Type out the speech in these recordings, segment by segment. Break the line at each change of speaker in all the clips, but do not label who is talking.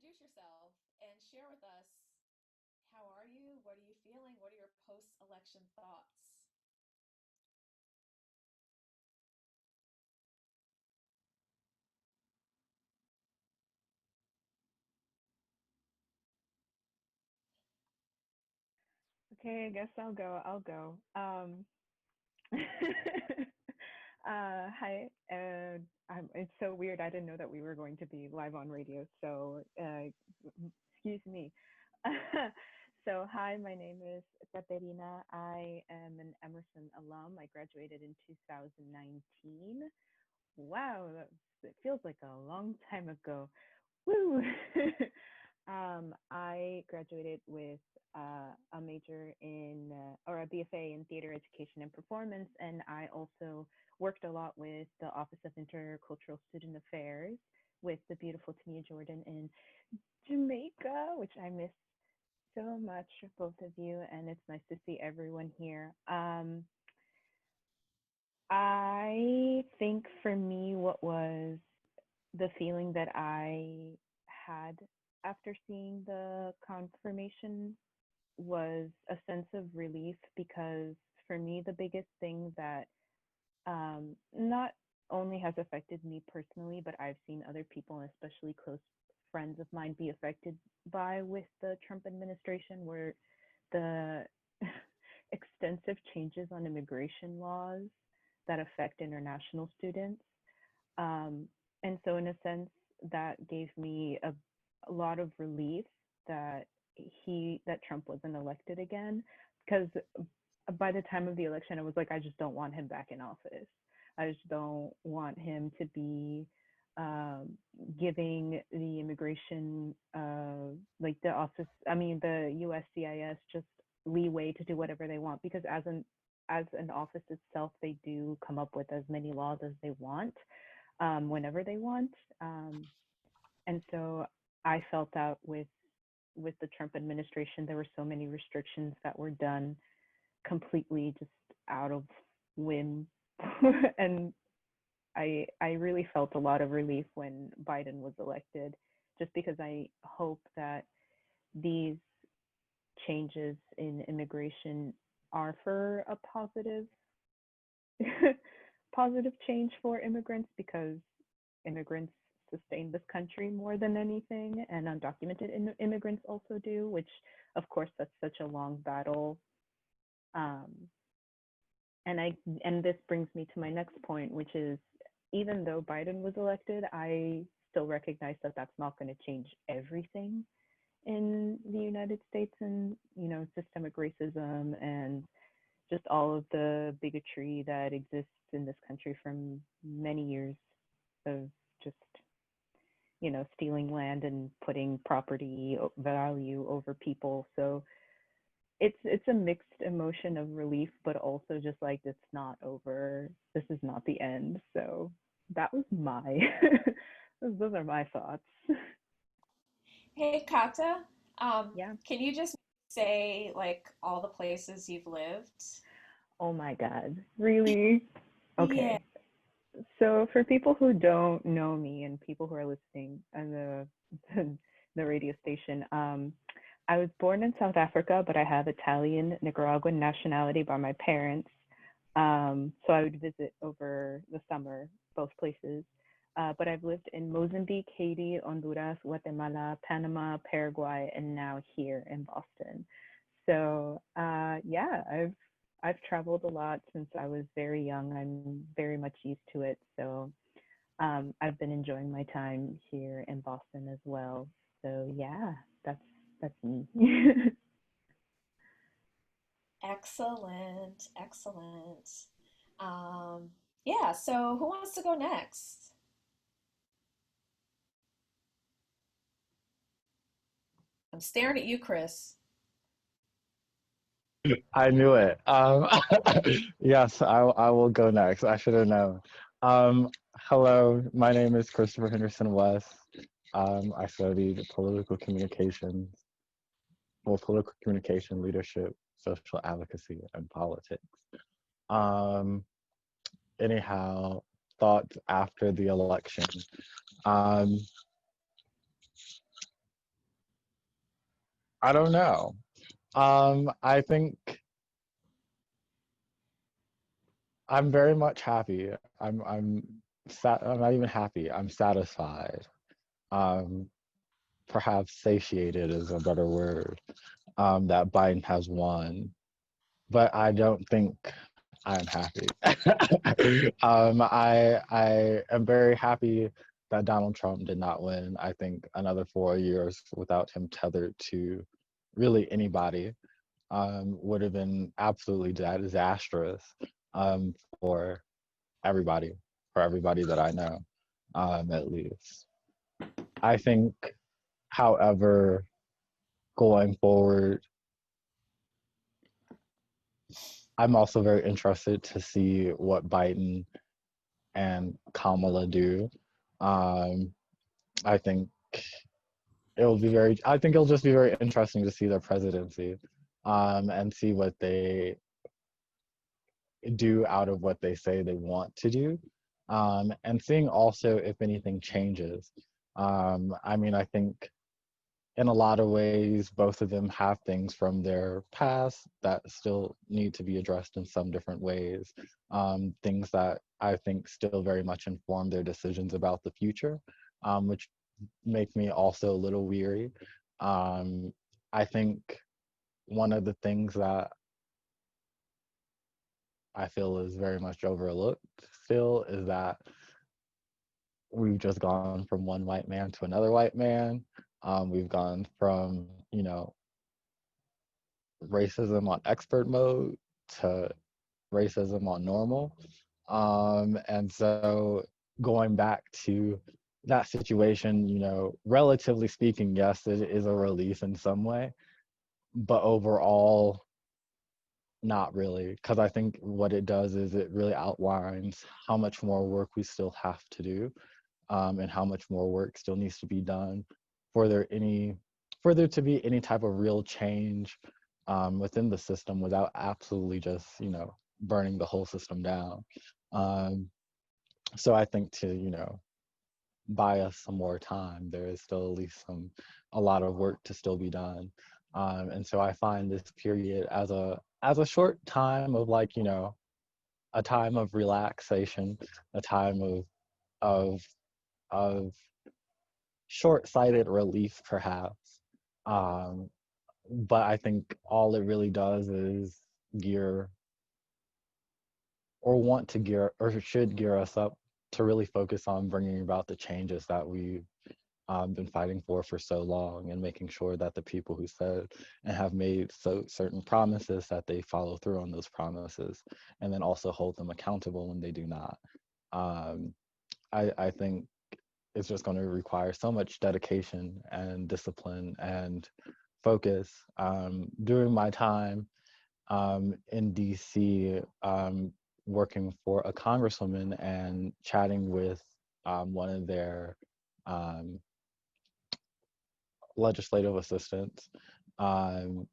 introduce yourself and share with us, how are you? What are you feeling? What are your post-election thoughts?
Okay, I guess I'll go. Hi. It's so weird. I didn't know that we were going to be live on radio. So, excuse me. So, hi, my name is Caterina. I am an Emerson alum. I graduated in 2019. Wow, it feels like a long time ago. Woo! I graduated with a major in, or a BFA in theater education and performance, and I also worked a lot with the Office of Intercultural Student Affairs with the beautiful Tamia Jordan in Jamaica, which I miss so much, both of you, and it's nice to see everyone here. I think for me, what was the feeling that I had after seeing the confirmation was a sense of relief, because for me, the biggest thing that not only has affected me personally, but I've seen other people, especially close friends of mine, be affected by with the Trump administration were the extensive changes on immigration laws that affect international students. Um, and so, in a sense, that gave me a lot of relief that that Trump wasn't elected again, because by the time of the election, I was like, I just don't want him back in office. I just don't want him to be um, giving the immigration, like the office, I mean, the USCIS just leeway to do whatever they want, because as an office itself, they do come up with as many laws as they want, whenever they want. Um, and so I felt that with the Trump administration, there were so many restrictions that were done completely just out of whim. And I really felt a lot of relief when Biden was elected, just because I hope that these changes in immigration are for a positive positive change for immigrants, because immigrants sustain this country more than anything, and undocumented immigrants also do, which of course that's such a long battle. Um, and this brings me to my next point, which is, even though Biden was elected, I still recognize that that's not going to change everything in the United States, and systemic racism and just all of the bigotry that exists in this country from many years of just stealing land and putting property value over people. So it's a mixed emotion of relief, but also just like, it's not over. This is not the end. So that was my those are my thoughts.
Hey, Cata,
Yeah.
can you just say like all the places you've lived?
Oh my God. Really?
Yeah.
Okay. So for people who don't know me and people who are listening on the radio station, I was born in South Africa, but I have Italian, Nicaraguan nationality by my parents. So I would visit over the summer both places. But I've lived in Mozambique, Haiti, Honduras, Guatemala, Panama, Paraguay, and now here in Boston. So yeah, I've traveled a lot since I was very young. I'm very much used to it. So I've been enjoying my time here in Boston as well. So yeah, that's me.
Excellent, excellent. Um, yeah, so who wants to go next? I'm staring at you, Chris.
I knew it. Yes, I will go next. I should have known. Hello, my name is Christopher Henderson West. I studied political communication, leadership, social advocacy, and politics. Um, Anyhow, thoughts after the election. Um, I don't know. I think I'm very much happy. I'm not even happy. I'm satisfied. Um, Perhaps satiated is a better word. That Biden has won, but I don't think I'm happy. I am very happy that Donald Trump did not win. I think another 4 years without him tethered to really anybody would have been absolutely disastrous um, for everybody, for everybody that I know, at least. I think, however, going forward, I'm also very interested to see what Biden and Kamala do. Um, I think I think it'll just be very interesting to see their presidency, and see what they do out of what they say they want to do, and seeing also if anything changes. I mean, I think in a lot of ways, both of them have things from their past that still need to be addressed in some different ways. Things that I think still very much inform their decisions about the future, which make me also a little weary. Um, I think one of the things that I feel is very much overlooked still is that we've just gone from one white man to another white man. We've gone from, racism on expert mode to racism on normal. And so going back to that situation, relatively speaking, yes, it is a relief in some way, but overall, not really. Because I think what it does is it really outlines how much more work we still have to do, and how much more work still needs to be done for there any for there to be any type of real change within the system without absolutely just burning the whole system down. Um, so I think to buy us some more time, there is still at least a lot of work to still be done. And so I find this period as a short time of like a time of relaxation, a time of of short-sighted relief perhaps. Um, but I think all it really does is gear or want to gear or should gear us up to really focus on bringing about the changes that we've been fighting for so long, and making sure that the people who said and have made certain promises that they follow through on those promises, and then also hold them accountable when they do not. Um, I think it's just going to require so much dedication and discipline and focus. During my time in DC, working for a congresswoman and chatting with one of their um, legislative assistants, um,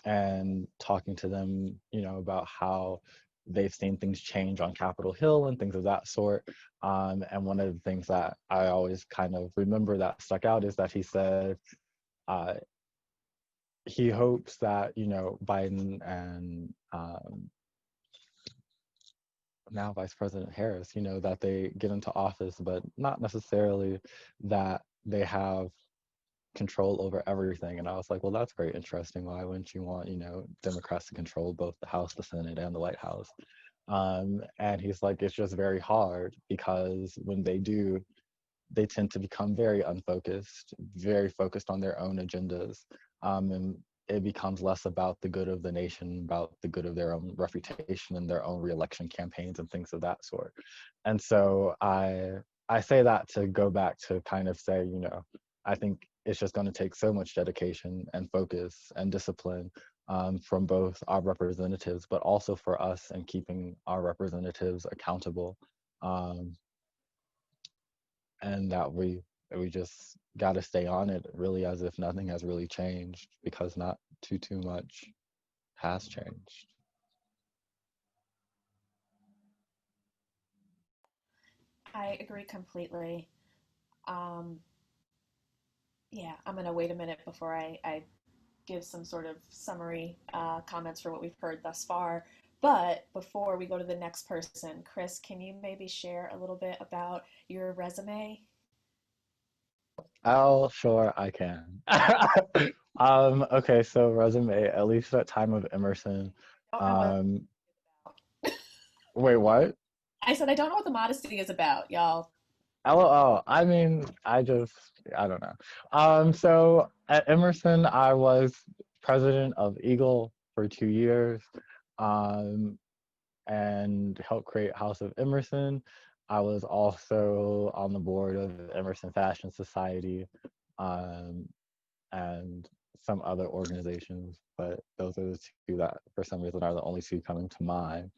and talking to them, about how they've seen things change on Capitol Hill and things of that sort. And one of the things that I always kind of remember that stuck out is that he said uh, he hopes that, Biden and now Vice President Harris, that they get into office, but not necessarily that they have control over everything. And I was like, well, that's very interesting. Why wouldn't you want, Democrats to control both the House, the Senate, and the White House? And he's like, it's just very hard because when they do, they tend to become very unfocused, very focused on their own agendas. And it becomes less about the good of the nation, about the good of their own reputation and their own reelection campaigns and things of that sort. And so I say that to go back to kind of say, I think it's just going to take so much dedication and focus and discipline from both our representatives, but also for us and keeping our representatives accountable. Um, and that we just got to stay on it really as if nothing has really changed, because not too much has changed.
I agree completely. Um, yeah, I'm gonna wait a minute before I give some sort of summary comments for what we've heard thus far. But before we go to the next person, Chris, can you maybe share a little bit about your resume?
Oh, sure, I can. Okay, so resume, at least at time of Emerson.
I don't know what
Um, Wait, what?
I said. I don't know what the modesty is about, y'all.
LOL. I mean, I don't know. So at Emerson, I was president of Eagle for 2 years, um, and helped create House of Emerson. I was also on the board of Emerson Fashion Society, um, and some other organizations, but those are the two that, for some reason, are the only two coming to mind.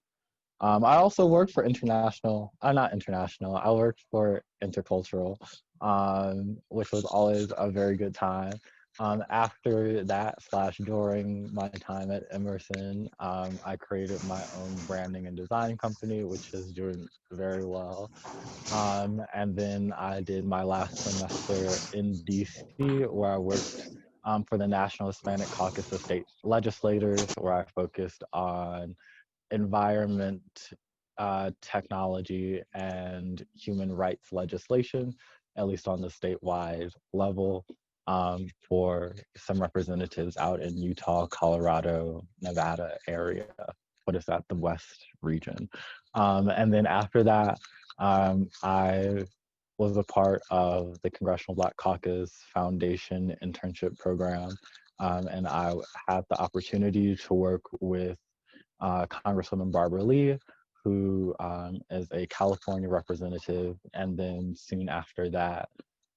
I also worked for not international, I worked for Intercultural, which was always a very good time. After that, slash, during my time at Emerson, I created my own branding and design company, which is doing very well. And then I did my last semester in DC, where I worked for the National Hispanic Caucus of State Legislators, where I focused on environment, technology, and human rights legislation, at least on the statewide level, for some representatives out in Utah, Colorado, Nevada area. What is that? The West region. And then after that, I was a part of the Congressional Black Caucus Foundation internship program. And I had the opportunity to work with Congresswoman Barbara Lee, who is a California representative. And then soon after that,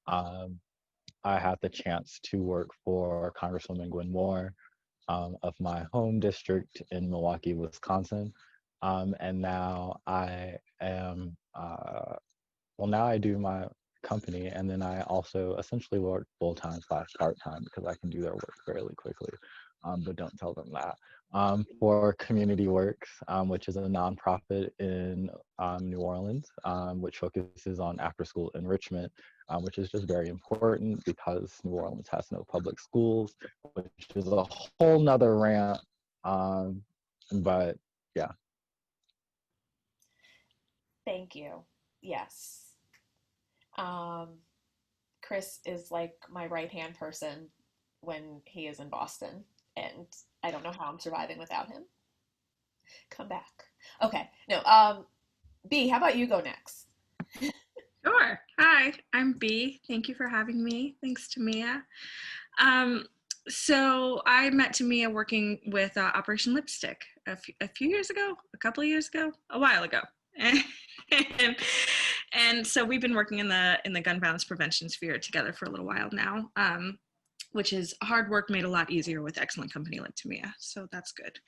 um, I had the chance to work for Congresswoman Gwen Moore of my home district in Milwaukee, Wisconsin. And now I am, now I do my company, and then I also essentially work full-time slash part-time because I can do their work fairly quickly, but don't tell them that. For Community Works, which is a nonprofit in New Orleans, which focuses on after-school enrichment, which is just very important because New Orleans has no public schools, which is a whole nother rant. But yeah.
Thank you. Yes. Um, Chris is like my right hand person when he is in Boston, and I don't know how I'm surviving without him. Come back. Okay. No. B, how about you go next?
Sure. Hi, I'm B. Thank you for having me. Thanks, Tamia. So I met Tamia working with Operation Lipstick a few years ago, a couple of years ago, a while ago. and, and so we've been working in the gun violence prevention sphere together for a little while now, which is hard work made a lot easier with excellent company like Tamia. So that's good.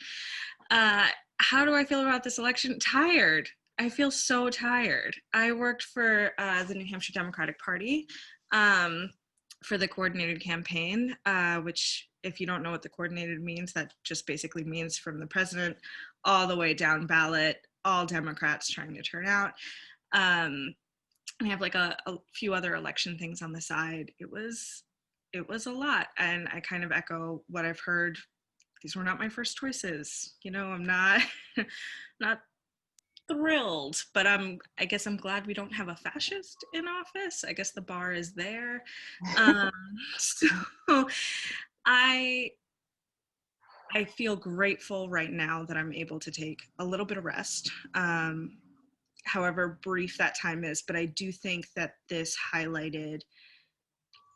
How do I feel about this election? Tired. I feel so tired. I worked for the New Hampshire Democratic Party for the coordinated campaign, which, if you don't know what the coordinated means, that just basically means from the president all the way down ballot, all Democrats trying to turn out. We have like a few other election things on the side. It was a lot, and I kind of echo what I've heard. These were not my first choices. You know, I'm not not thrilled, but I guess I'm glad we don't have a fascist in office. I guess the bar is there. So I feel grateful right now that I'm able to take a little bit of rest, however brief that time is. But I do think that this highlighted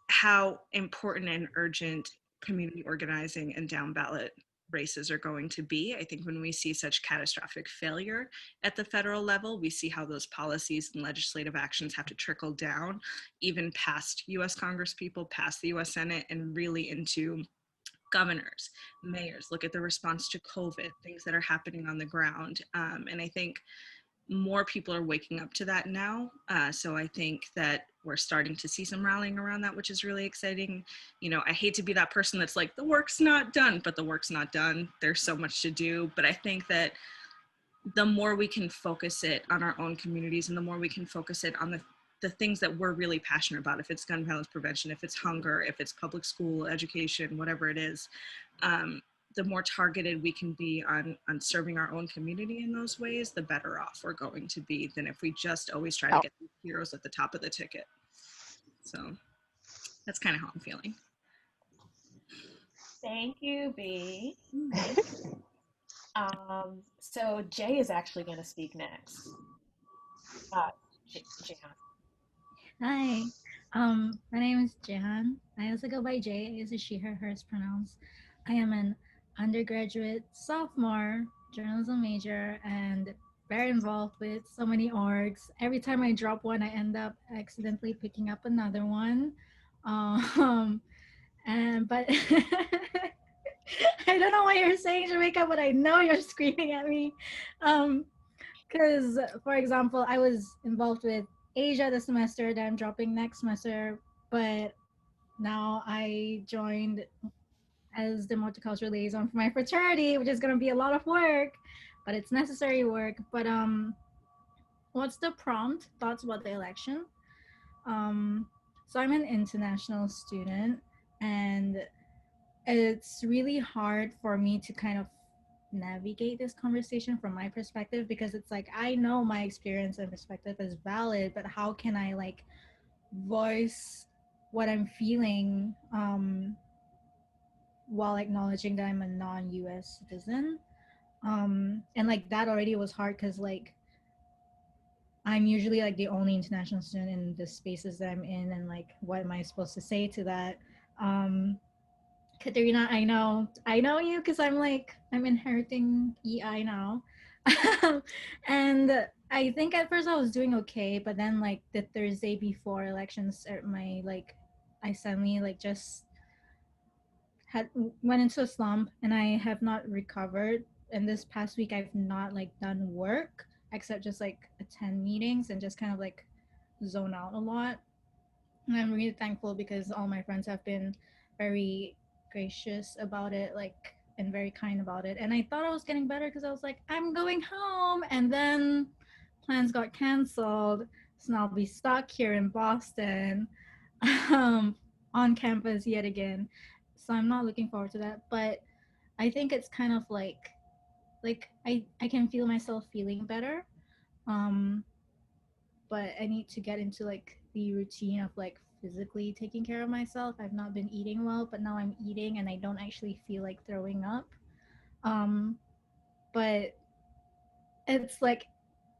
how important and urgent community organizing and down ballot races are going to be. I think when we see such catastrophic failure at the federal level, we see how those policies and legislative actions have to trickle down even past US Congress people, past the US Senate, and really into governors, mayors. Look at the response to COVID, things that are happening on the ground. And I think more people are waking up to that now. So I think that we're starting to see some rallying around that, which is really exciting. You know, I hate to be that person that's like, the work's not done, but the work's not done. There's so much to do. But I think that the more we can focus it on our own communities and the more we can focus it on the the things that we're really passionate about, if it's gun violence prevention, if it's hunger, if it's public school education, whatever it is, the more targeted we can be on serving our own community in those ways, the better off we're going to be than if we just always try to get the heroes at the top of the ticket. So that's kind of how I'm feeling.
Thank you, B. So Jay is actually going to speak next. Jehan.
Hi, my name is Jehan. I also go by Jay. I use a she, her, hers pronouns. I am an undergraduate sophomore, journalism major, and very involved with so many orgs. Every time I drop one, I end up accidentally picking up another one. But I don't know why you're saying Jamaica, but I know you're screaming at me. Because, for example, I was involved with Asia this semester that I'm dropping next semester, but now I joined as the multicultural liaison for my fraternity, which is going to be a lot of work, but it's necessary work. But what's the prompt? Thoughts about the election? So I'm an international student, and it's really hard for me to kind of navigate this conversation from my perspective, because it's like, I know my experience and perspective is valid, but how can I like voice what I'm feeling while acknowledging that I'm a non-US citizen? And like that already was hard because like I'm usually like the only international student in the spaces that I'm in, and like what am I supposed to say to that? Katerina, I know you because I'm inheriting EI now. And I think at first I was doing okay, but then like the Thursday before elections, I suddenly like just went into a slump, and I have not recovered. And this past week I've not like done work except just like attend meetings and just kind of like zone out a lot. And I'm really thankful because all my friends have been very gracious about it, like, and very kind about it. And I thought I was getting better because I was like, I'm going home, and then plans got canceled, so now I'll be stuck here in Boston, on campus yet again. So I'm not looking forward to that. But I think it's kind of like I can feel myself feeling better. But I need to get into like the routine of like physically taking care of myself. I've not been eating well, but now I'm eating and I don't actually feel like throwing up. But it's like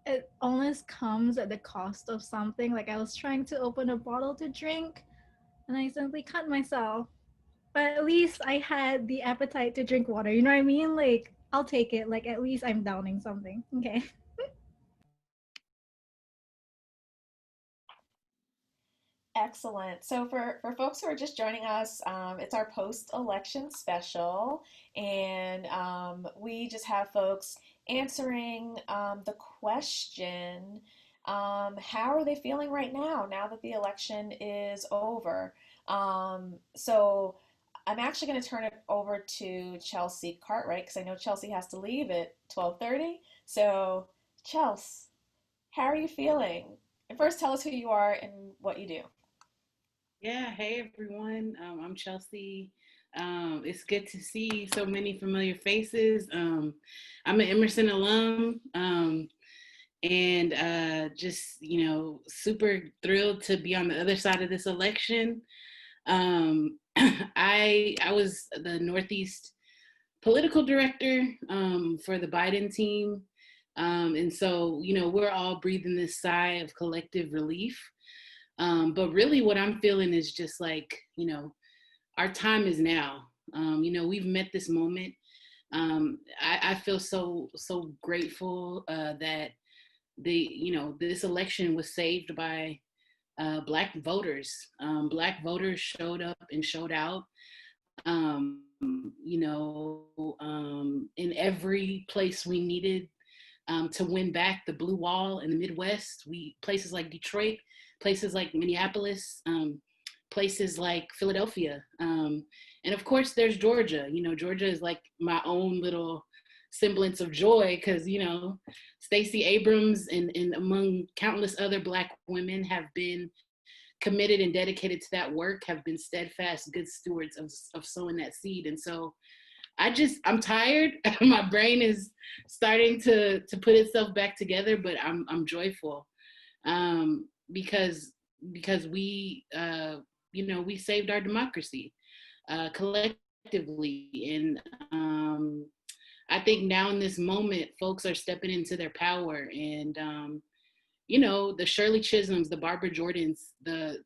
it almost comes at the cost of something. Like I was trying to open a bottle to drink and I simply cut myself. But at least I had the appetite to drink water. You know what I mean? Like I'll take it. Like at least I'm downing something. Okay.
Excellent. So for folks who are just joining us, it's our post-election special, and we just have folks answering the question, how are they feeling right now that the election is over? So I'm actually going to turn it over to Chelsey Cartwright because I know Chelsey has to leave at 12:30. So Chelsey, how are you feeling? And first, tell us who you are and what you do.
Yeah, hey everyone. I'm Chelsey. It's good to see so many familiar faces. I'm an Emerson alum, and just super thrilled to be on the other side of this election. I was the Northeast political director for the Biden team, and so we're all breathing this sigh of collective relief. But really what I'm feeling is just like, our time is now. We've met this moment. I feel so grateful that this election was saved by Black voters. Black voters showed up and showed out. In every place we needed to win back the blue wall in the Midwest, places like Detroit, places like Minneapolis, places like Philadelphia. And of course there's Georgia. Georgia is like my own little semblance of joy, because, you know, Stacey Abrams and among countless other Black women have been committed and dedicated to that work, have been steadfast, good stewards of sowing that seed. And so I'm tired. My brain is starting to put itself back together, but I'm joyful, because we, you know, we saved our democracy collectively. And I think now in this moment, folks are stepping into their power, and you know, the Shirley Chisholms, the Barbara Jordans, the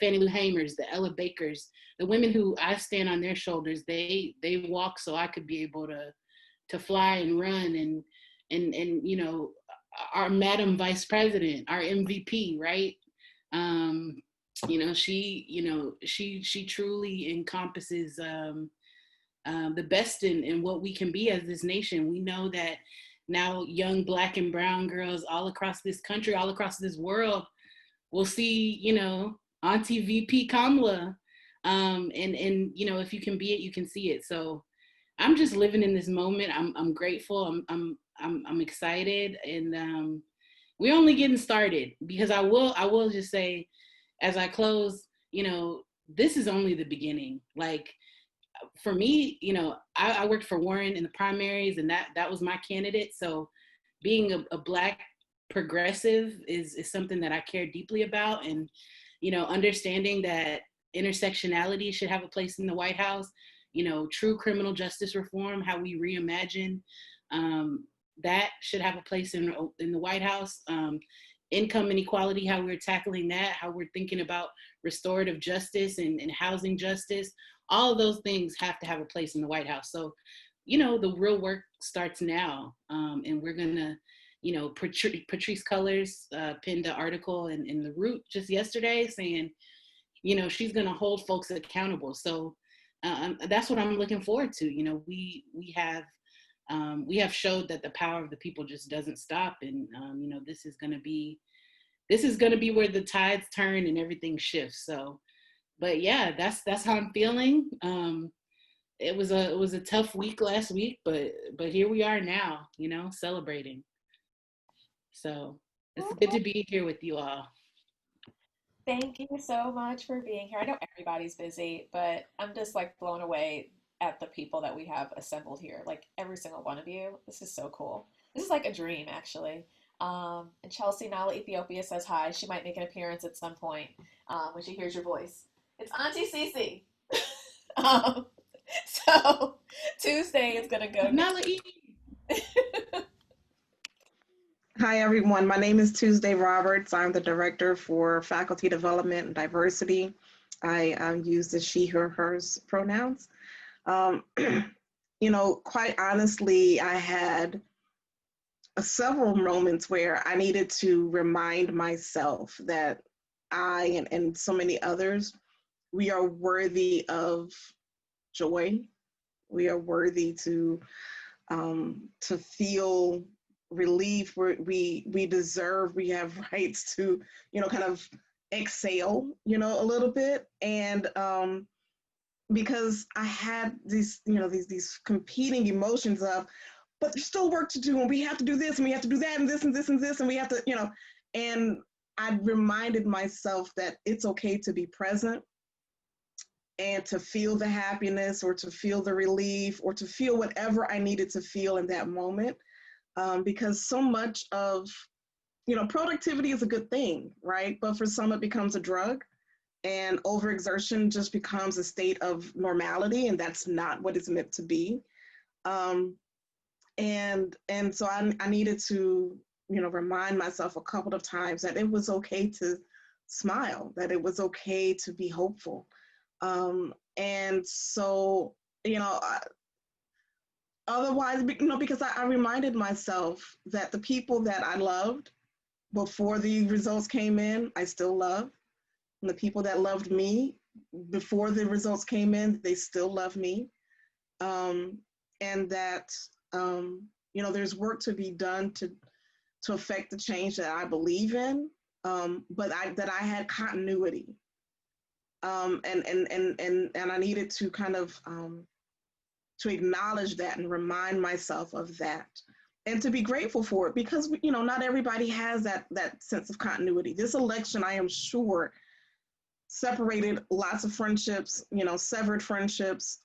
Fannie Lou Hamers, the Ella Bakers, the women who I stand on their shoulders, they walk so I could be able to fly and run, and you know, our Madam Vice President, our MVP, right? You know, she truly encompasses the best in what we can be as this nation. We know that now young Black and brown girls all across this country, all across this world, will see, you know, Auntie VP Kamala. And you know, if you can be it, you can see it. So I'm just living in this moment. I'm grateful. I'm excited, and we're only getting started, because I will just say, as I close, you know, this is only the beginning. Like, for me, you know, I worked for Warren in the primaries, and that was my candidate. So being a Black progressive is something that I care deeply about. And, you know, understanding that intersectionality should have a place in the White House, you know, true criminal justice reform, how we reimagine, that should have a place in the White House. Income inequality, how we're tackling that, how we're thinking about restorative justice and housing justice. All of those things have to have a place in the White House. So, you know, the real work starts now. And we're gonna, you know, Patrice Cullors penned an article in The Root just yesterday saying, you know, she's gonna hold folks accountable. So that's what I'm looking forward to. You know, we have showed that the power of the people just doesn't stop. And, you know, this is gonna be where the tides turn and everything shifts. So, but yeah, that's how I'm feeling. It was a tough week last week, but here we are now, you know, celebrating. So it's good to be here with you all.
Thank you so much for being here. I know everybody's busy, but I'm just like blown away at the people that we have assembled here. Like every single one of you. This is so cool. This is like a dream, actually. And Chelsey Nala Ethiopia says hi. She might make an appearance at some point when she hears your voice. It's Auntie Cece. um, so Tuesday is gonna go.
Nala
Hi, everyone. My name is Tuesday Roberts. I'm the Director for Faculty Development and Diversity. I use the she, her, hers pronouns. You know, quite honestly, I had several moments where I needed to remind myself that I and so many others, we are worthy of joy. We are worthy to feel relief. We deserve, we have rights to, you know, kind of exhale, you know, a little bit. And because I had these, you know, these competing emotions of, but there's still work to do, and we have to do this, and we have to do that, and this, and this, and this, and we have to, you know, and I reminded myself that it's okay to be present and to feel the happiness, or to feel the relief, or to feel whatever I needed to feel in that moment. Because so much of, you know, productivity is a good thing, right? But for some, it becomes a drug, and overexertion just becomes a state of normality, and that's not what it's meant to be. And so I needed to, you know, remind myself a couple of times that it was okay to smile, that it was okay to be hopeful. And so, you know, otherwise, you know, because I reminded myself that the people that I loved before the results came in, I still love. And the people that loved me before the results came in, they still love me. And that, you know, there's work to be done to affect the change that I believe in, but that I had continuity. And I needed to kind of to acknowledge that and remind myself of that, and to be grateful for it, because, you know, not everybody has that sense of continuity. This election, I am sure, separated lots of friendships, you know, severed friendships.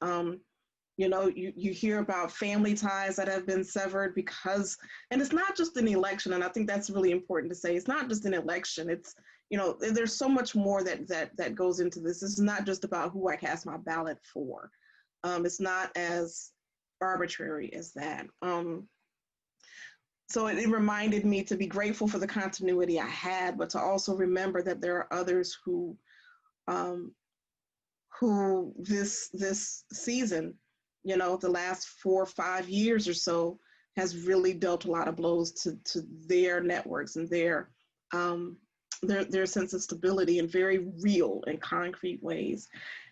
You know, you hear about family ties that have been severed because, and it's not just an election, and I think that's really important to say. It's not just an election. It's, you know, there's so much more that goes into this. It's not just about who I cast my ballot for. It's not as arbitrary as that. So it reminded me to be grateful for the continuity I had, but to also remember that there are others who this season, you know, the last 4 or 5 years or so, has really dealt a lot of blows to their networks and their sense of stability in very real and concrete ways.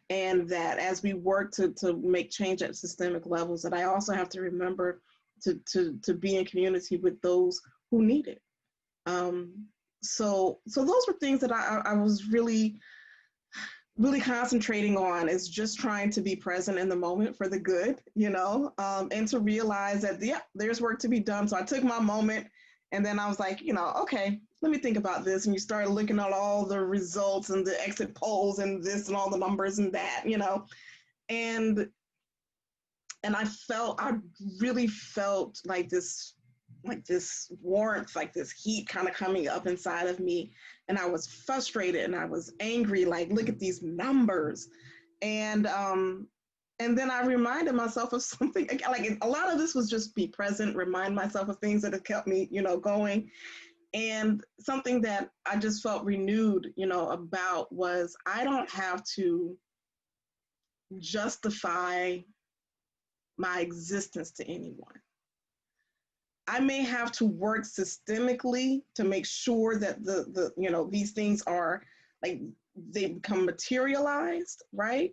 And that as we work to make change at systemic levels, that I also have to remember to be in community with those who need it. So those were things that I was really concentrating on, is just trying to be present in the moment for the good, you know, and to realize that, yeah, there's work to be done. So I took my moment, and then I was like, you know, okay, let me think about this. And you start looking at all the results and the exit polls and this and all the numbers and that, you know, and I really felt like this warmth, like this heat kind of coming up inside of me. And I was frustrated and I was angry, like, look at these numbers. And then I reminded myself of something, like, a lot of this was just be present, remind myself of things that have kept me, you know, going. And something that I just felt renewed, you know, about was, I don't have to justify my existence to anyone. I may have to work systemically to make sure that the you know, these things are, like, they become materialized, right?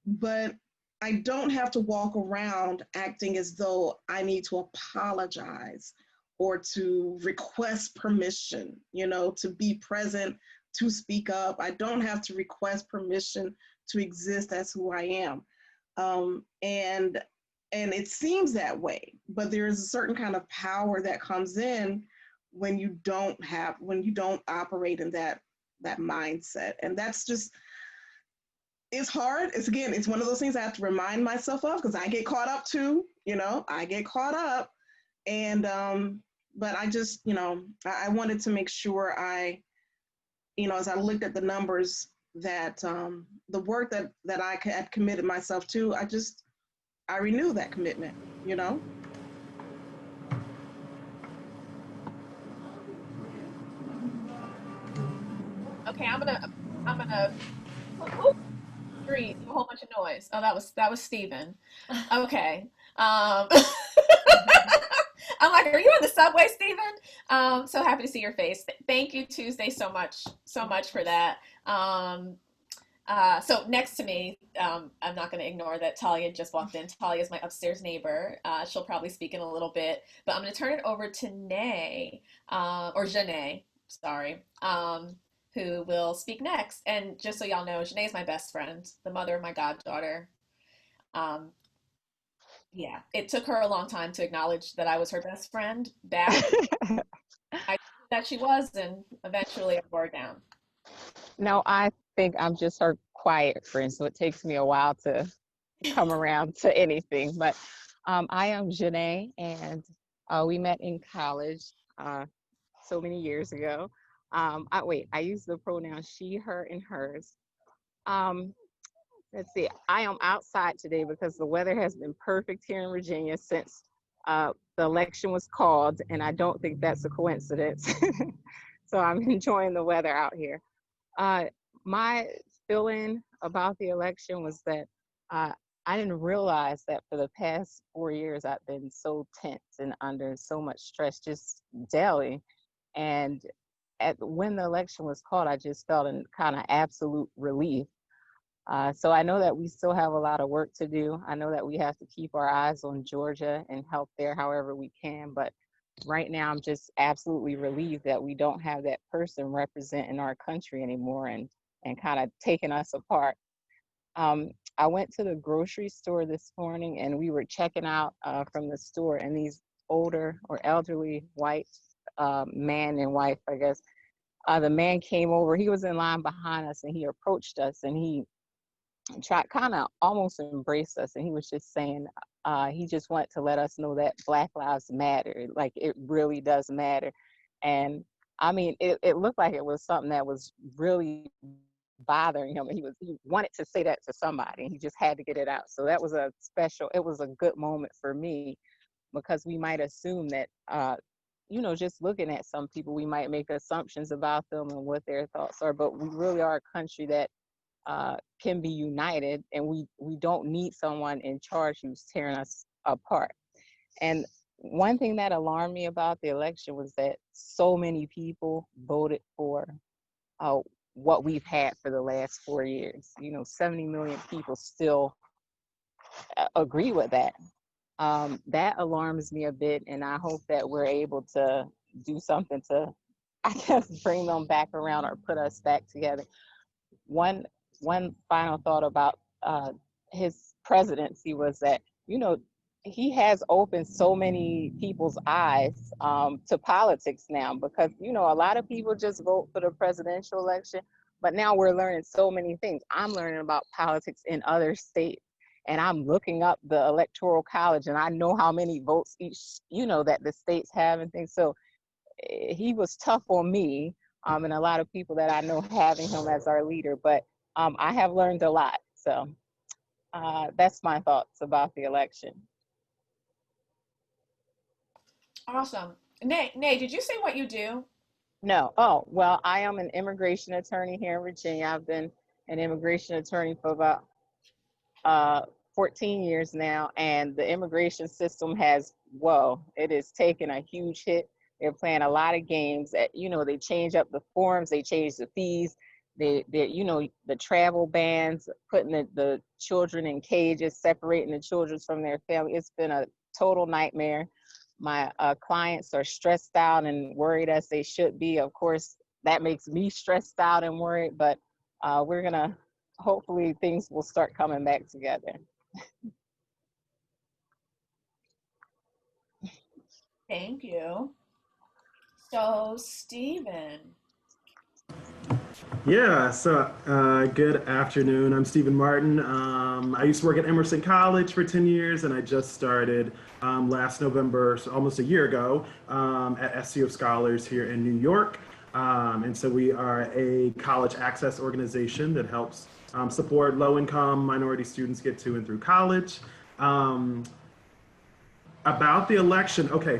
But I don't have to walk around acting as though I need to apologize or to request permission, you know, to be present, to speak up. I don't have to request permission to exist as who I am. And it seems that way, but there is a certain kind of power that comes in when you don't operate in that mindset. And that's just, it's hard. It's one of those things I have to remind myself of, because I get caught up too, you know, I get caught up. And, but I just, you know, I wanted to make sure you know, as I looked at the numbers, that the work that I had committed myself to, I renew that commitment, you know?
Okay, I'm gonna whoop, breathe, a whole bunch of noise. Oh, that was Steven. Okay. I'm like, are you on the subway, Steven? So happy to see your face. Thank you, Tuesday, so much for that. So next to me, I'm not going to ignore that Talia just walked in. Talia is my upstairs neighbor. She'll probably speak in a little bit, but I'm going to turn it over to Nay, or Janae, sorry, who will speak next. And just so y'all know, Janae is my best friend, the mother of my goddaughter. Um, yeah, it took her a long time to acknowledge that I was her best friend back. I that she was, and eventually I bore down.
No, I think I'm just her quiet friend, so it takes me a while to come around to anything. But I am Janae, and we met in college so many years ago. I use the pronouns she, her, and hers. Let's see, I am outside today because the weather has been perfect here in Virginia since the election was called, and I don't think that's a coincidence. So I'm enjoying the weather out here. My feeling about the election was that I didn't realize that for the past 4 years I've been so tense and under so much stress just daily. And when the election was called, I just felt a kind of absolute relief. So I know that we still have a lot of work to do. I know that we have to keep our eyes on Georgia and help there however we can. But right now, I'm just absolutely relieved that we don't have that person representing our country anymore and kind of taking us apart. I went to the grocery store this morning and we were checking out from the store, and these older or elderly white man and wife, I guess, the man came over. He was in line behind us and he approached us and he tried kind of almost embraced us, and he was just saying he just wanted to let us know that Black Lives Matter, like it really does matter. And I mean, it looked like it was something that was really bothering him, and he wanted to say that to somebody, and he just had to get it out. So that was it was a good moment for me, because we might assume that you know, just looking at some people, we might make assumptions about them and what their thoughts are, but we really are a country that can be united, and we don't need someone in charge who's tearing us apart. And one thing that alarmed me about the election was that so many people voted for what we've had for the last 4 years. You know, 70 million people still agree with that. That alarms me a bit, and I hope that we're able to do something to, I guess, bring them back around or put us back together. One final thought about his presidency was that, you know, he has opened so many people's eyes to politics now, because, you know, a lot of people just vote for the presidential election, but now we're learning so many things. I'm learning about politics in other states, and I'm looking up the Electoral College, and I know how many votes each, you know, that the states have and things. So he was tough on me and a lot of people that I know, having him as our leader, but I have learned a lot. So that's my thoughts about the election.
Awesome. Nay, did you say what you do?
No. Oh, well, I am an immigration attorney here in Virginia. I've been an immigration attorney for about 14 years now, and the immigration system has, it has taken a huge hit. They're playing a lot of games. You know, they change up the forms, they change the fees, they you know, the travel bans, putting the children in cages, separating the children from their family. It's been a total nightmare. My clients are stressed out and worried, as they should be. Of course, that makes me stressed out and worried, but we're gonna, hopefully things will start coming back together.
Thank you. So, Stephen.
Yeah, so good afternoon. I'm Stephen Martin. I used to work at Emerson College for 10 years, and I just started last November, so almost a year ago, at SCO Scholars here in New York. And so we are a college access organization that helps support low-income minority students get to and through college. About the election, okay,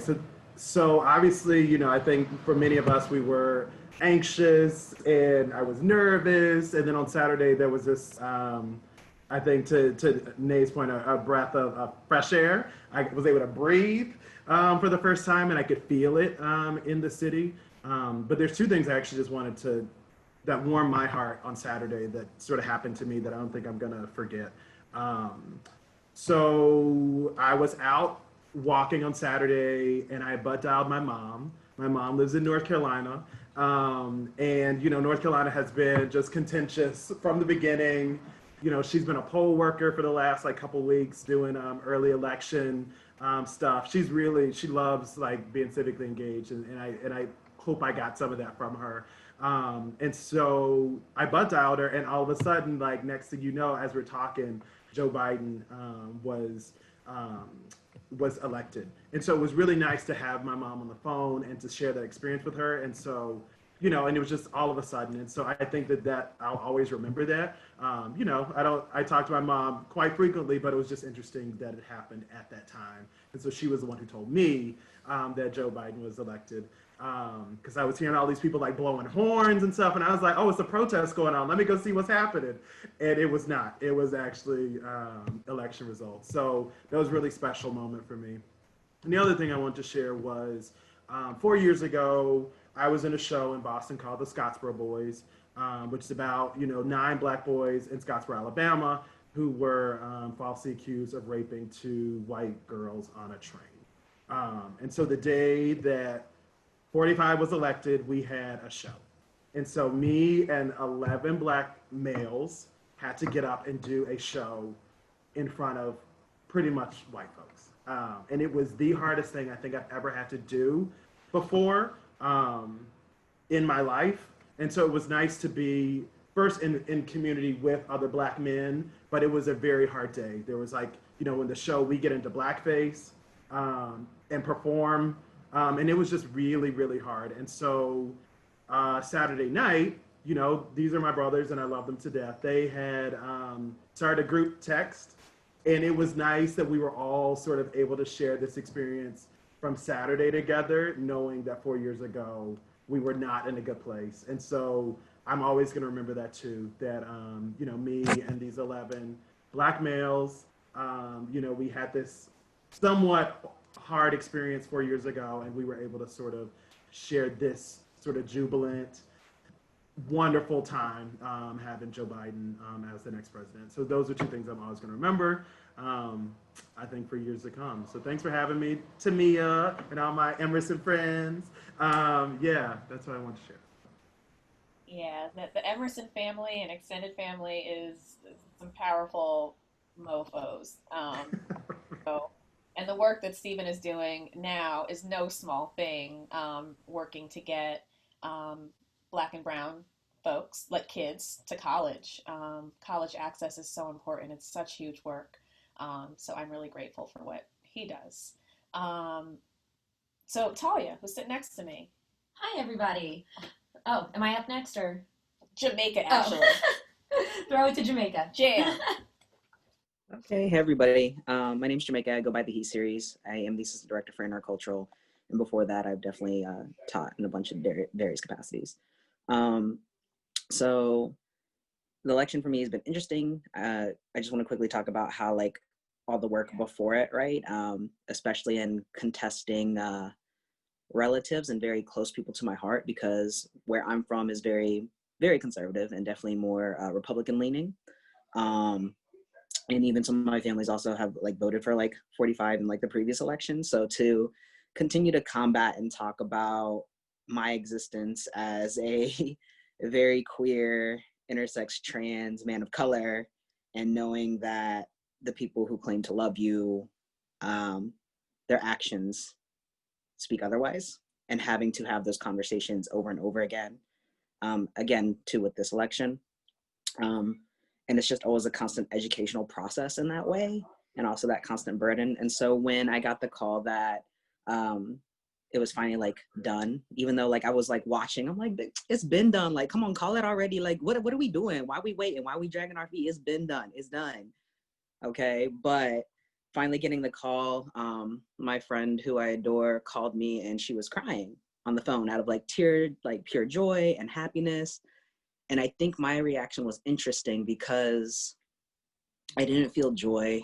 so obviously, you know, I think for many of us, we were anxious and I was nervous. And then on Saturday, there was this, I think to Nay's point, a breath of fresh air. I was able to breathe for the first time, and I could feel it in the city. But there's two things I actually just wanted that warmed my heart on Saturday that sort of happened to me that I don't think I'm gonna forget. So I was out walking on Saturday, and I butt dialed my mom. My mom lives in North Carolina. And, you know, North Carolina has been just contentious from the beginning. You know, she's been a poll worker for the last couple weeks doing early election stuff. She loves like being civically engaged, and I hope I got some of that from her. And so I butt dialed her, and all of a sudden, like next thing you know, as we're talking, Joe Biden was elected. And so it was really nice to have my mom on the phone and to share that experience with her. And so, you know, and it was just all of a sudden. And so I think that I'll always remember that. You know, I talk to my mom quite frequently, but it was just interesting that it happened at that time. And so she was the one who told me that Joe Biden was elected. Because I was hearing all these people like blowing horns and stuff, and I was like, oh, it's a protest going on. Let me go see what's happening. And it was not. It was actually election results. So that was a really special moment for me. And the other thing I wanted to share was 4 years ago, I was in a show in Boston called The Scottsboro Boys, which is about, you know, 9 Black boys in Scottsboro, Alabama, who were falsely accused of raping 2 white girls on a train. And so the day that 45 was elected, we had a show. And so me and 11 Black males had to get up and do a show in front of pretty much white folks. And it was the hardest thing I think I've ever had to do before in my life. And so it was nice to be first in community with other Black men, but it was a very hard day. There was like, you know, in the show we get into blackface and perform, and it was just really, really hard. And so Saturday night, you know, these are my brothers and I love them to death. They had started a group text, and it was nice that we were all sort of able to share this experience from Saturday together, knowing that 4 years ago we were not in a good place. And so I'm always going to remember that too, that, you know, me and these 11 Black males, you know, we had this somewhat hard experience 4 years ago, and we were able to sort of share this sort of jubilant, wonderful time having Joe Biden as the next president. So those are two things I'm always going to remember, I think, for years to come. So thanks for having me, Tamia, and all my Emerson friends. Yeah, that's what I want to share.
Yeah, the Emerson family and extended family is some powerful mofos. So, and the work that Stephen is doing now is no small thing, working to get Black and brown folks, like kids, to college. College access is so important. It's such huge work. So I'm really grateful for what he does. So Talia, who's sitting next to me.
Hi, everybody. Oh, am I up next or?
Jamaica, actually.
Oh. Throw it to Jamaica.
Jam.
Okay, hey everybody. My name is Jamaica. I go by the He series. I am the assistant director for Intercultural, and before that, I've definitely taught in a bunch of various capacities. So the election for me has been interesting. I just want to quickly talk about how like all the work before it, right? Especially in contesting relatives and very close people to my heart, because where I'm from is very, very conservative and definitely more Republican leaning. And even some of my families also have like voted for like 45 in like the previous election. So to continue to combat and talk about my existence as a very queer, intersex, trans man of color, and knowing that the people who claim to love you, their actions speak otherwise, and having to have those conversations over and over again, again, too, with this election. And it's just always a constant educational process in that way, and also that constant burden. And so when I got the call that it was finally like done, even though like I was like watching, I'm like, it's been done. Like, come on, call it already. Like, what are we doing? Why are we waiting? Why are we dragging our feet? It's been done. It's done. Okay. But finally getting the call, my friend who I adore called me, and she was crying on the phone out of like pure joy and happiness. And I think my reaction was interesting because I didn't feel joy.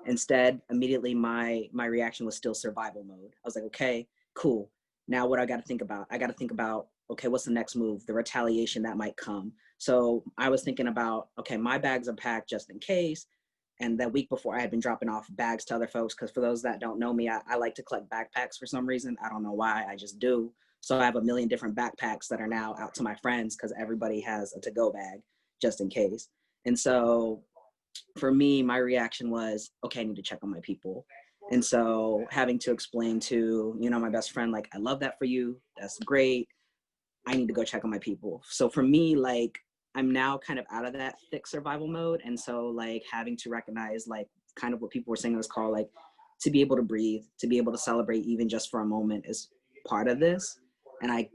Instead, immediately my reaction was still survival mode. I was like, okay, cool. Now what I got to think about? I got to think about, okay, what's the next move? The retaliation that might come. So I was thinking about, okay, my bags are packed just in case. And that week before, I had been dropping off bags to other folks, because for those that don't know me, I like to collect backpacks for some reason. I don't know why, I just do. So I have a million different backpacks that are now out to my friends, because everybody has a to-go bag just in case. And so for me, my reaction was, okay, I need to check on my people. And so having to explain to, you know, my best friend, like, I love that for you. That's great. I need to go check on my people. So for me, like, I'm now kind of out of that thick survival mode. And so like having to recognize like kind of what people were saying on this call, like to be able to breathe, to be able to celebrate even just for a moment is part of this. And I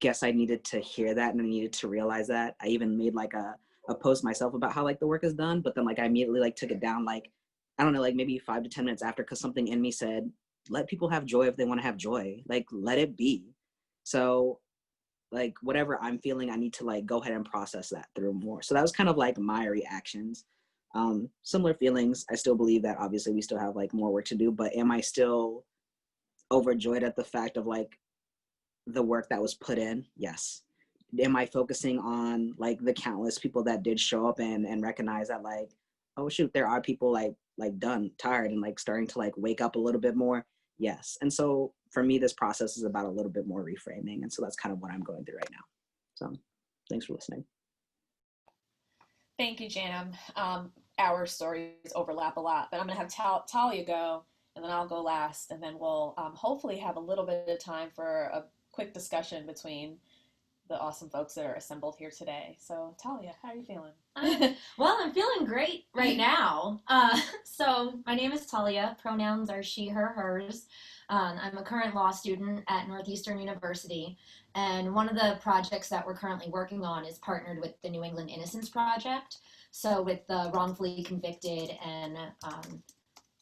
guess I needed to hear that, and I needed to realize that. I even made like a post myself about how like the work is done, but then like I immediately like took it down, like, I don't know, like maybe 5 to 10 minutes after, because something in me said, let people have joy if they want to have joy, like let it be. So like whatever I'm feeling, I need to like go ahead and process that through more. So that was kind of like my reactions. Similar feelings. I still believe that obviously we still have like more work to do, but am I still overjoyed at the fact of like the work that was put in? Yes. Am I focusing on like the countless people that did show up and recognize that like, oh shoot, there are people like done, tired, and like starting to like wake up a little bit more? Yes. And so for me, this process is about a little bit more reframing. And so that's kind of what I'm going through right now. So thanks for listening.
Thank you, Jam. Our stories overlap a lot, but I'm going to have Talia go, and then I'll go last, and then we'll hopefully have a little bit of time for a quick discussion between the awesome folks that are assembled here today. So, Talia, how are you feeling?
Well, I'm feeling great right now. So my name is Talia. Pronouns are she, her, hers. I'm a current law student at Northeastern University. And one of the projects that we're currently working on is partnered with the New England Innocence Project. So with the wrongfully convicted and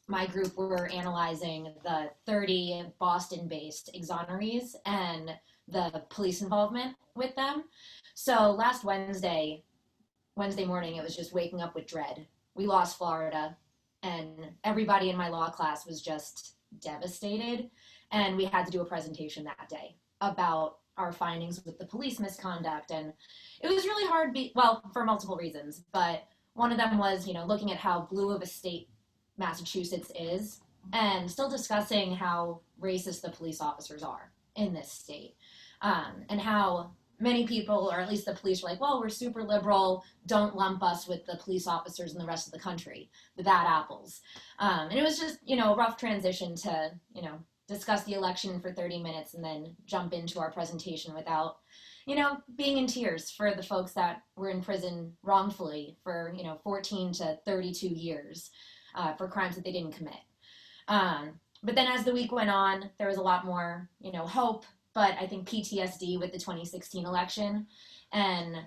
my group, we're analyzing the 30 Boston-based exonerees and the police involvement with them. So last Wednesday morning, it was just waking up with dread. We lost Florida, and everybody in my law class was just devastated. And we had to do a presentation that day about our findings with the police misconduct. And it was really hard, for multiple reasons. But one of them was, looking at how blue of a state Massachusetts is, and still discussing how racist the police officers are in this state, and how many people, or at least the police, were like, well, we're super liberal, don't lump us with the police officers in the rest of the country, the bad apples. And it was just, a rough transition to, discuss the election for 30 minutes and then jump into our presentation without, being in tears for the folks that were in prison wrongfully for, 14 to 32 years for crimes that they didn't commit. But then as the week went on, there was a lot more, hope, but I think PTSD with the 2016 election. And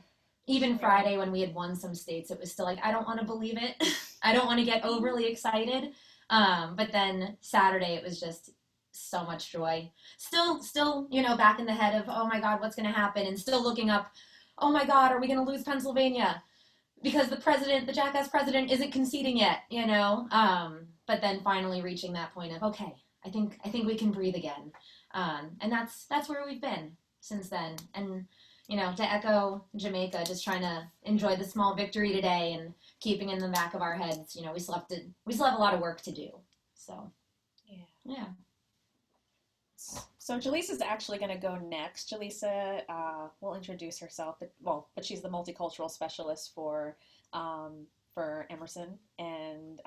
even Friday when we had won some states, it was still like, I don't want to believe it. I don't want to get overly excited. But then Saturday, it was just so much joy. Still, back in the head of, oh my God, what's going to happen? And still looking up, oh my God, are we going to lose Pennsylvania? Because the jackass president isn't conceding yet, But then finally reaching that point of, okay, I think we can breathe again. And that's where we've been since then. And, to echo Jamaica, just trying to enjoy the small victory today and keeping in the back of our heads, we still have a lot of work to do. So, yeah.
So Jelisa's actually going to go next. Jelisa will introduce herself, but she's the multicultural specialist for Emerson and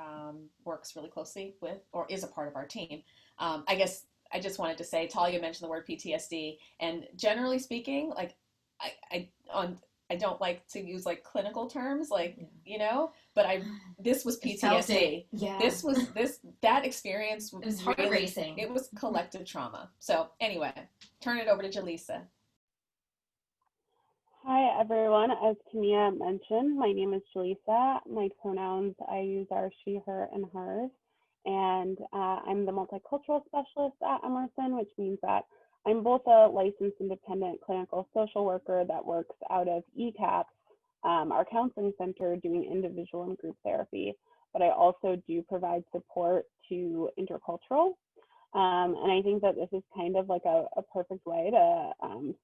works really closely with, or is a part of our team. I guess I just wanted to say, Talia mentioned the word PTSD, and generally speaking, like I don't like to use like clinical terms, but this was PTSD.
Yeah.
That experience
it was heart racing.
It was collective trauma. So anyway, turn it over to Jelisa.
Hi everyone, as Tamia mentioned, my name is Jelisa. My pronouns I use are she, her, and hers. And I'm the multicultural specialist at Emerson, which means that I'm both a licensed independent clinical social worker that works out of ECAPS, our counseling center, doing individual and group therapy, but I also do provide support to Intercultural. And I think that this is kind of like a perfect way to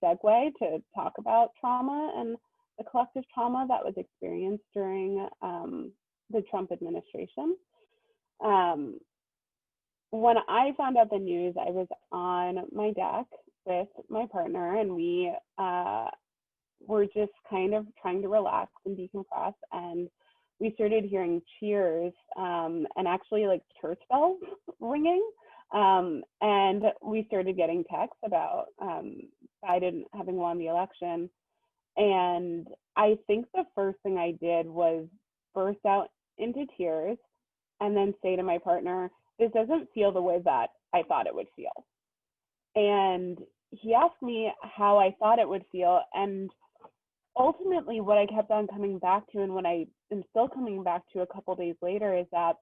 segue to talk about trauma and the collective trauma that was experienced during the Trump administration. When I found out the news, I was on my deck with my partner, and we were just kind of trying to relax and decompress. And we started hearing cheers and actually like church bells ringing. And we started getting texts about Biden having won the election. And I think the first thing I did was burst out into tears and then say to my partner, this doesn't feel the way that I thought it would feel. And he asked me how I thought it would feel. And ultimately what I kept on coming back to, and what I am still coming back to a couple days later, is that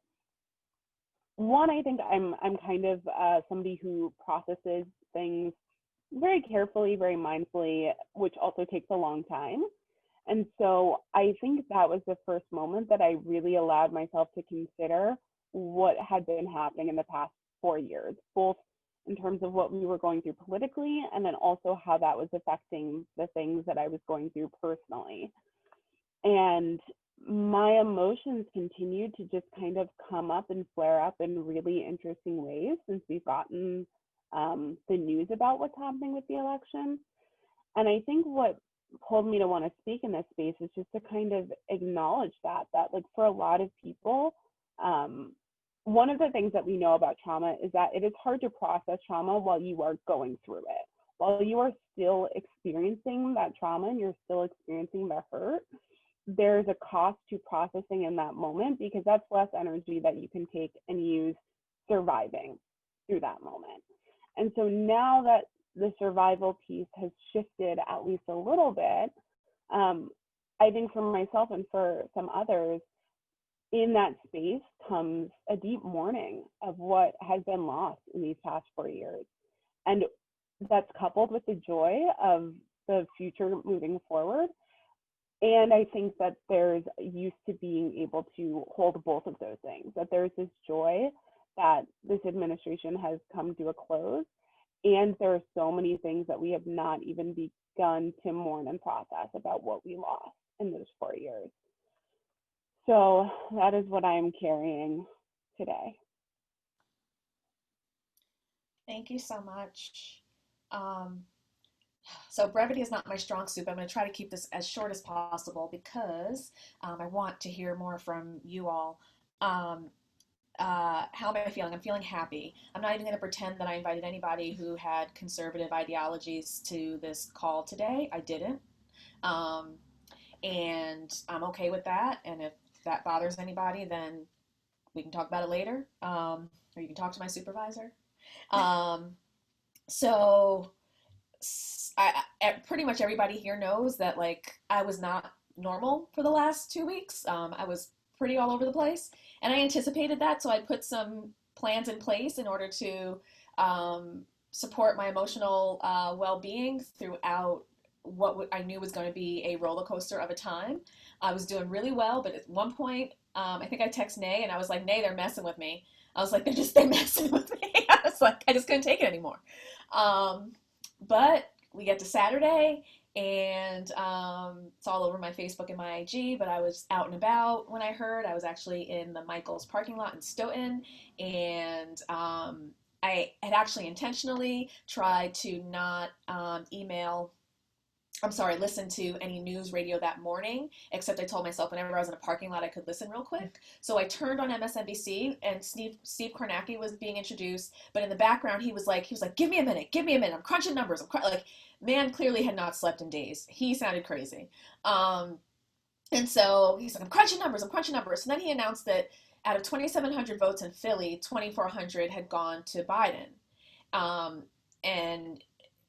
one, I think I'm kind of somebody who processes things very carefully, very mindfully, which also takes a long time. And so I think that was the first moment that I really allowed myself to consider what had been happening in the past 4 years, both in terms of what we were going through politically, and then also how that was affecting the things that I was going through personally. And my emotions continued to just kind of come up and flare up in really interesting ways since we've gotten the news about what's happening with the election. And I think what pulled me to want to speak in this space is just to kind of acknowledge that like for a lot of people, one of the things that we know about trauma is that it is hard to process trauma while you are going through it. While you are still experiencing that trauma and you're still experiencing the hurt, there's a cost to processing in that moment, because that's less energy that you can take and use surviving through that moment. And so now that the survival piece has shifted at least a little bit, I think for myself and for some others, in that space comes a deep mourning of what has been lost in these past 4 years. And that's coupled with the joy of the future moving forward. And I think that there's used to being able to hold both of those things, that there's this joy that this administration has come to a close. And there are so many things that we have not even begun to mourn and process about what we lost in those 4 years. So that is what I'm carrying today.
Thank you so much. So brevity is not my strong suit, but I'm going to try to keep this as short as possible because I want to hear more from you all. How am I feeling? I'm feeling happy. I'm not even going to pretend that I invited anybody who had conservative ideologies to this call today. I didn't. And I'm okay with that. And if that bothers anybody, then we can talk about it later. Or you can talk to my supervisor. So pretty much everybody here knows that like I was not normal for the last 2 weeks. I was pretty all over the place, and I anticipated that, so I put some plans in place in order to support my emotional well-being throughout what I knew was going to be a roller coaster of a time. I was doing really well, but at one point, I think I text Nay, and I was like, Nay, they're messing with me. I was like, they're messing with me. I was like, I just couldn't take it anymore. But we get to Saturday, and it's all over my Facebook and my IG, but I was out and about when I heard. I was actually in the Michael's parking lot in Stoughton, and I had actually intentionally tried to not listen to any news radio that morning, except I told myself whenever I was in a parking lot, I could listen real quick. So I turned on MSNBC, and Steve Kornacki was being introduced, but in the background, he was like, give me a minute, I'm crunching numbers. Like, man clearly had not slept in days. He sounded crazy. And so he's like, I'm crunching numbers. So then he announced that out of 2,700 votes in Philly, 2,400 had gone to Biden.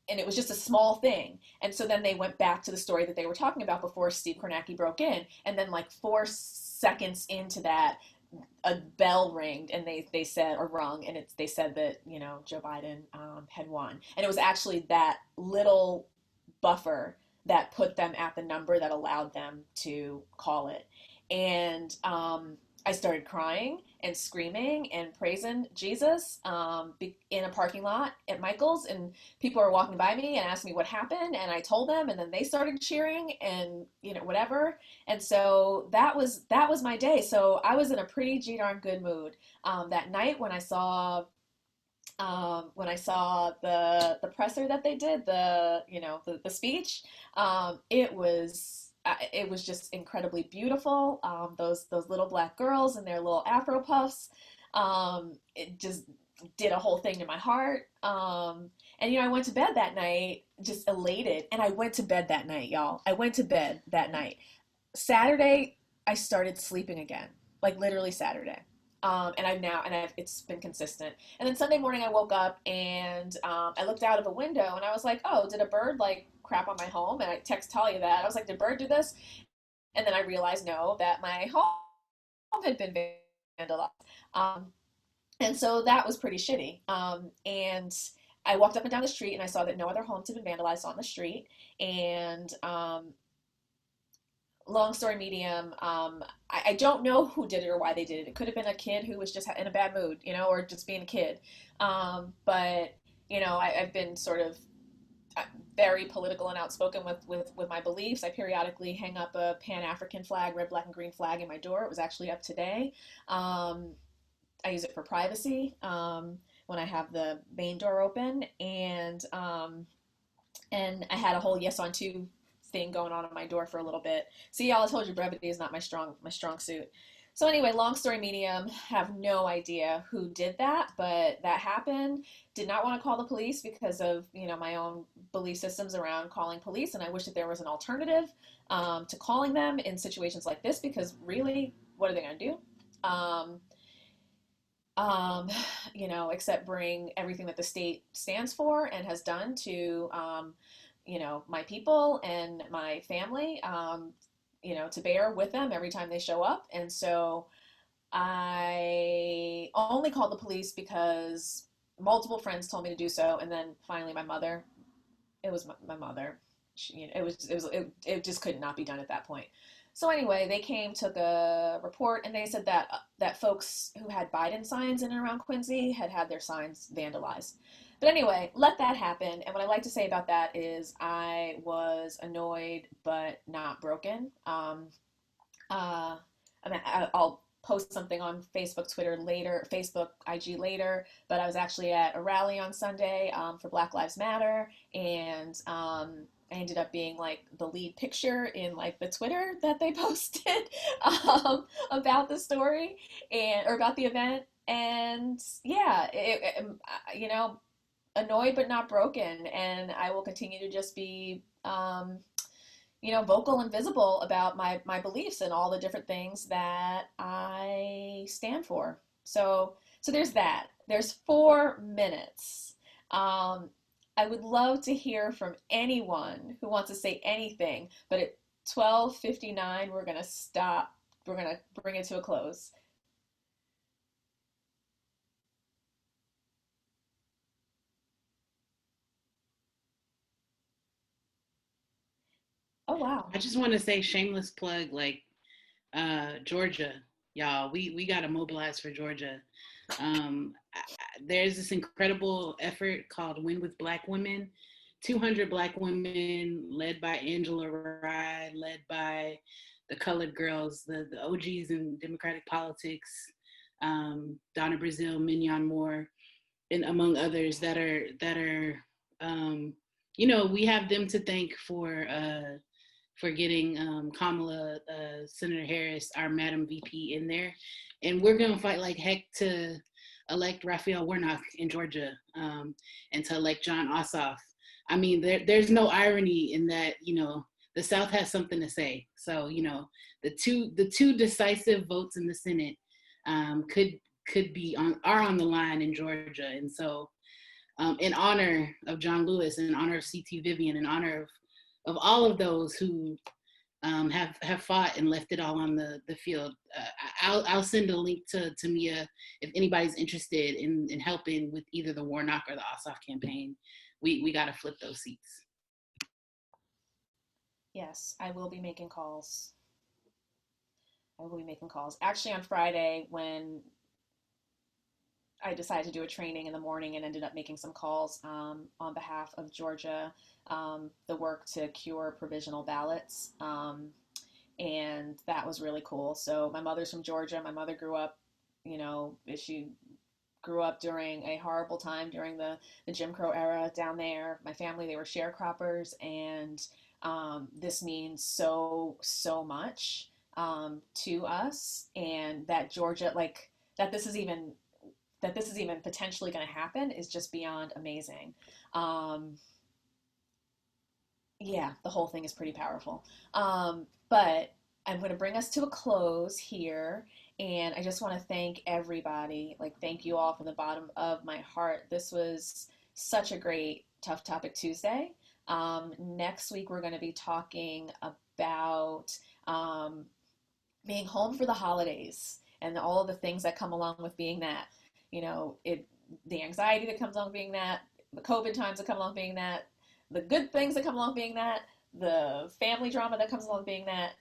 And it was just a small thing. And so then they went back to the story that they were talking about before Steve Kornacki broke in. And then like 4 seconds into that, a bell rang, and they said, or rung, and they said that, Joe Biden had won. And it was actually that little buffer that put them at the number that allowed them to call it. And I started crying and screaming and praising Jesus in a parking lot at Michael's, and people were walking by me and asked me what happened, and I told them, and then they started cheering and whatever. And so that was my day. So I was in a pretty darn good mood that night when I saw the presser that they did, the speech. It was just incredibly beautiful. Those little black girls and their little Afro puffs, it just did a whole thing to my heart. And I went to bed that night just elated, and I went to bed that night, y'all. I went to bed that night. Saturday, I started sleeping again, like literally Saturday. It's been consistent. And then Sunday morning I woke up and I looked out of a window and I was like, oh, did a bird like crap on my home? And I text Talia that. I was like, did a bird do this? And then I realized, no, that my home had been vandalized. And so that was pretty shitty. And I walked up and down the street and I saw that no other homes had been vandalized on the street. And long story medium, I don't know who did it or why they did it. It could have been a kid who was just in a bad mood, or just being a kid. But I've been sort of very political and outspoken with my beliefs. I periodically hang up a Pan-African flag, red, black, and green flag in my door. It was actually up today. I use it for privacy when I have the main door open, and I had a whole Yes on 2 thing going on my door for a little bit. See, y'all, I told you brevity is not my strong suit. So anyway, long story medium, have no idea who did that, but that happened. Did not want to call the police because of, you know, my own belief systems around calling police, and I wish that there was an alternative to calling them in situations like this, because really, what are they going to do? You know, except bring everything that the state stands for and has done to, you know, my people and my family, you know, to bear with them every time they show up. And so I only called the police because multiple friends told me to do so. And then finally my mother, it was my mother. She, you know, it just could not be done at that point. So anyway, they came, took a report, and they said that that folks who had Biden signs in and around Quincy had their signs vandalized. But anyway, let that happen. And what I like to say about that is I was annoyed but not broken. I mean, I'll post something on Facebook, Twitter later, Facebook, IG later, but I was actually at a rally on Sunday for Black Lives Matter, and I ended up being like the lead picture in like the Twitter that they posted about the story or about the event. And yeah, you know, annoyed but not broken, and I will continue to just be you know, vocal and visible about my beliefs and all the different things that I stand for. So there's that. There's 4 minutes. I would love to hear from anyone who wants to say anything, but at 12:59 we're gonna stop. We're gonna bring it to a close. Oh wow.
I just want to say shameless plug, like Georgia, y'all. We got to mobilize for Georgia. There's this incredible effort called Win with Black Women. 200 Black women, led by Angela Rye, led by the Colored Girls, the OGs in Democratic politics, Donna Brazile, Mignon Moore, and among others that are you know, we have them to thank for getting Kamala, Senator Harris, our Madam VP, in there. And we're going to fight like heck to elect Raphael Warnock in Georgia, and to elect John Ossoff. I mean, there's no irony in that, you know, the South has something to say. So, you know, the two decisive votes in the Senate are on the line in Georgia. And so in honor of John Lewis, in honor of C.T. Vivian, in honor of all of those who have fought and left it all on the field. I'll send a link to Tamia if anybody's interested in helping with either the Warnock or the Ossoff campaign. We got to flip those seats.
Yes, I will be making calls. I will be making calls. Actually, on Friday, when I decided to do a training in the morning and ended up making some calls on behalf of Georgia, the work to cure provisional ballots. And that was really cool. So my mother's from Georgia. My mother grew up, you know, she grew up during a horrible time during the Jim Crow era down there. My family, they were sharecroppers, and this means so much to us, and that Georgia, like that this is even potentially going to happen is just beyond amazing. Yeah, the whole thing is pretty powerful. But I'm going to bring us to a close here. And I just want to thank everybody. Like, thank you all from the bottom of my heart. This was such a great Tough Topic Tuesday. Next week, we're going to be talking about being home for the holidays and all of the things that come along with being that. You know, the anxiety that comes along being that, the COVID times that come along being that, the good things that come along being that, the family drama that comes along being that,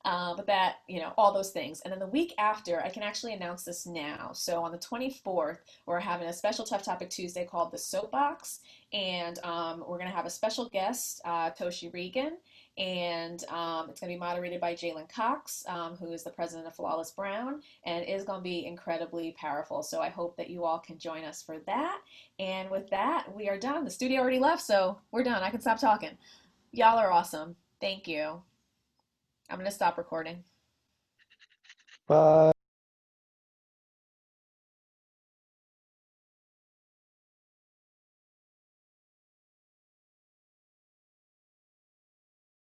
but that, you know, all those things. And then the week after, I can actually announce this now. So on the 24th, we're having a special Tough Topic Tuesday called The Soapbox. And we're going to have a special guest, Toshi Regan. And it's going to be moderated by Jalen Cox, who is the president of Flawless Brown, and is going to be incredibly powerful. So I hope that you all can join us for that. And with that, we are done. The studio already left, so we're done. I can stop talking. Y'all are awesome. Thank you. I'm going to stop recording.
Bye.